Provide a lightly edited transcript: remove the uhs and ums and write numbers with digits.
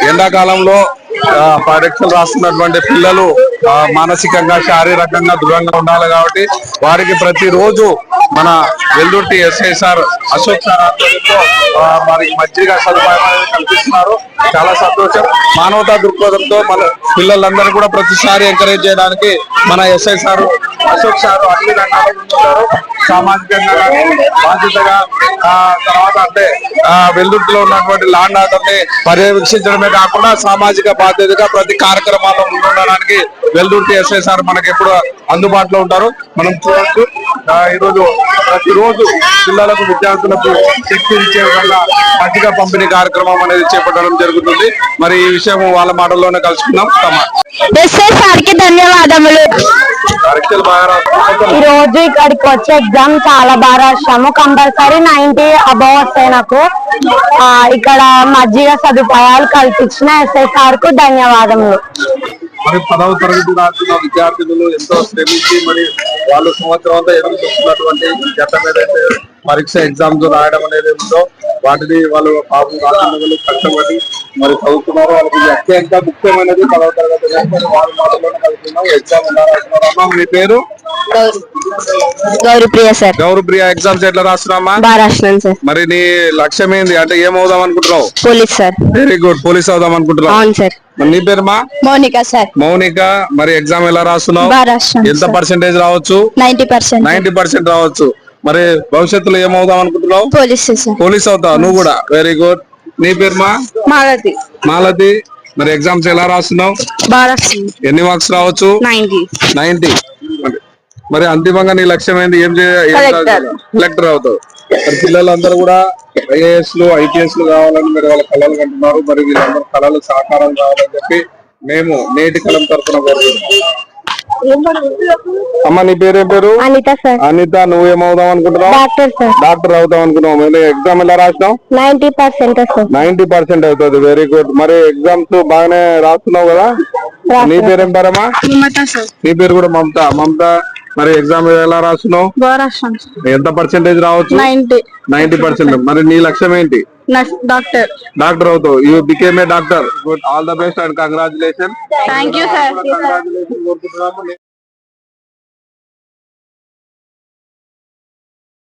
ఎండాకాలంలో పరీక్షలు రాస్తున్నటువంటి పిల్లలు మానసికంగా శారీరకంగా దృఢంగా ఉండాలి కాబట్టి వారికి ప్రతిరోజు మన వెల్దుర్తి ఎస్ఐసార్ అశోక్ సార్ ఆధ్వర్యంలో వారికి మజ్జిగ సదుపాయం కల్పిస్తున్నారు. చాలా సంతోషం. మానవతా దృక్పథంతో మన పిల్లలందరూ కూడా ప్రతిసారి ఎంకరేజ్ చేయడానికి మన ఎస్ఐ సార్ అశోక్ సార్ అన్ని రంగాల్లో ఉంటారు. సామాజికంగా బాధ్యతగా తర్వాత అంటే వెల్దుర్తిలో ఉన్నటువంటి లాండ్ ఆర్డర్ ని పర్యవేక్షించడమే కాకుండా సామాజిక బాధ్యతగా ప్రతి కార్యక్రమాల్లో ముందుండడానికి వెల్దుర్తి ఎస్ఐ సార్ మనకి ఎప్పుడు అందుబాటులో ఉంటారు. మనం చూడొచ్చు ఈరోజు ప్రతిరోజు పిల్లలకు విద్యార్థులకు శక్తి ఇచ్చే విధంగా మజ్జిగ పంపిణీ కార్యక్రమం అనేది చేపట్టడం జరుగుతుంది. మరి ఈ విషయం వాళ్ళ మాటల్లోనే కలుసుకుందాం. ఎస్ఐ సార్ కి ధన్యవాదములు. పరీక్షలు బాగా ఈ రోజు ఇక్కడికి వచ్చే ఎగ్జామ్ చాలా బాగా రాశాము. కంపల్సరీ 90 అబౌవ్ వస్తాయి నాకు. ఇక్కడ మజ్జిగ సదుపాయాలు కల్పించిన ఎస్ఐ సార్ కు ధన్యవాదములు. మరి 10వ తరగతి రాసిన విద్యార్థులు ఎంతో శ్రమించి మరి వాళ్ళు సంవత్సరం అంతా ఎదురు చూస్తున్నటువంటి గతం ఏదైతే పరీక్ష ఎగ్జామ్స్ రాయడం అనేది ఉందో వాటిని వాళ్ళు పాపం రాష్ట్రాలు కష్టపడి మరి చదువుతున్నారు. వాళ్ళకి అత్యంత ముఖ్యమైనది 10వ తరగతి వాళ్ళ మాటల్లోనే కలుపుతున్నాం. ఎగ్జామ్ రాస్తున్నారమ్మా. మీ పేరు? గౌరీప్రియ సార్. గౌరీప్రియ, ఎగ్జామ్స్ ఎట్లా రాస్తున్నామా? బాగా రాస్తున్నాను సార్. మరి నీ లక్ష్యం ఏంది? అంటే ఏమవుదాం అనుకుంటున్నావు? Police sir. Very good, police అవుదాం అనుకుంటున్నావు. అవును సార్. నీ పేరుమా? మౌనిక సార్. మౌనిక, మరి ఎగ్జామ్ ఎలా రాస్తున్నావు? ఎంత పర్సెంటేజ్ రావచ్చు? 90%. 90% రావచ్చు. మరి భవిష్యత్తులో ఏమవుదాం అనుకుంటున్నావు? పోలీస్ అవుతావు నువ్వు కూడా. Very good. నీ పేరుమా? మాలతి. మాలతి, మరి ఎగ్జామ్స్ ఎలా రాస్తున్నావు? ఎన్ని మార్క్స్ రావచ్చు? 90. మరి అంతిమంగా నీ లక్ష్యం ఏంటి? ఏం కలెక్టర్ అవుతావు. మరి పిల్లలందరూ కూడా IAS లు IPS లు కావాలని మరి వాళ్ళ కళలు కంటున్నారు. మరి వీళ్ళందరూ కళలు సాకారం కావాలని చెప్పి మేము నేటి కలం తరఫున కోరుకుంటున్నాం. అమ్మ, నీ పేరేం పేరు? అనిత సార్. అనిత, నువ్వేమవుదాం అనుకుంటున్నావు? Doctor sir. డాక్టర్ అవుతాం అనుకున్నావు. మళ్ళీ ఎగ్జామ్ ఎలా రాసినావు? 90% అవుతుంది. Very good. మరి ఎగ్జామ్స్ బాగానే రాస్తున్నావు కదా. నీ పేరేం పేరమ్మా? నీ పేరు కూడా మమత. మమత, మరి ఎగ్జామ్ ఎలా రాస్తున్నావు? ఎంత పర్సెంటేజ్ రావచ్చు? 90%. మరి నీ లక్ష్యం ఏంటి? డాక్టర్ అవుతావు. You became a doctor. Good. All the best and congratulation. Thank you sir.